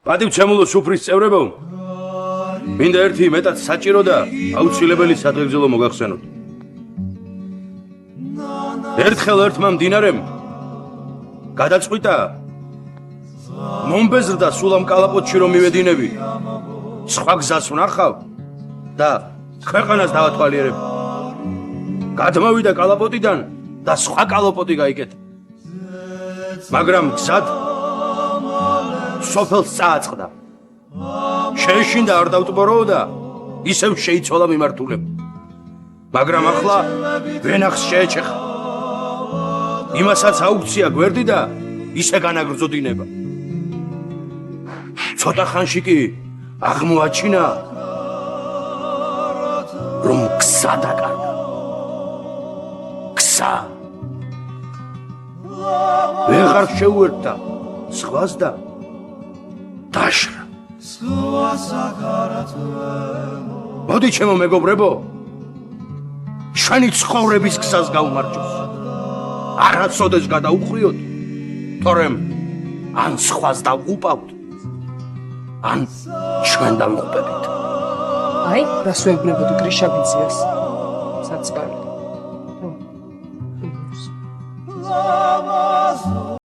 პატივცემულო სუფრის წევრებო, მინდა ერთი მეტად საჭირო და აუცილებელი სადღეგრძელო მოგახსენოთ. ერთხელ ერთმა მდინარემ გადაწყვიტა მომბეზრდა სულ ამ კალაპოტში რომ მივედინები, სხვა გზას ვნახავ და ქვეყანას დავათვალიერებ. გადმოვიდა კალაპოტიდან და სხვა კალაპოტი გაიკეთა. მაგრამ გზად სოფელს წააწყდა. შეეშინდა არ დავტბოროო და ისევ შეიცვალა მიმართულება. მაგრამ ახლა ვენახს შეეჩეხა. იმასაც აუქცია გვერდი და ისე განაგრძოდინება. ცოტა ხანში კი აღმოაჩინა რომ გზა დაკარგა. გზა ვეღარ შეუერთდა სხვას და დაშრა. მოდი ჩემო მეგობრებო, ჩვენი ცხოვრების გზას გავუმარჯოს. არასოდეს გადაუხვიოთ, თორემ ან სხვას დავუყავთ, ან ჩვენ დავიღუპებით. აი, რას ვეუბნებოდი გრიშაბიძიას? საწყალი.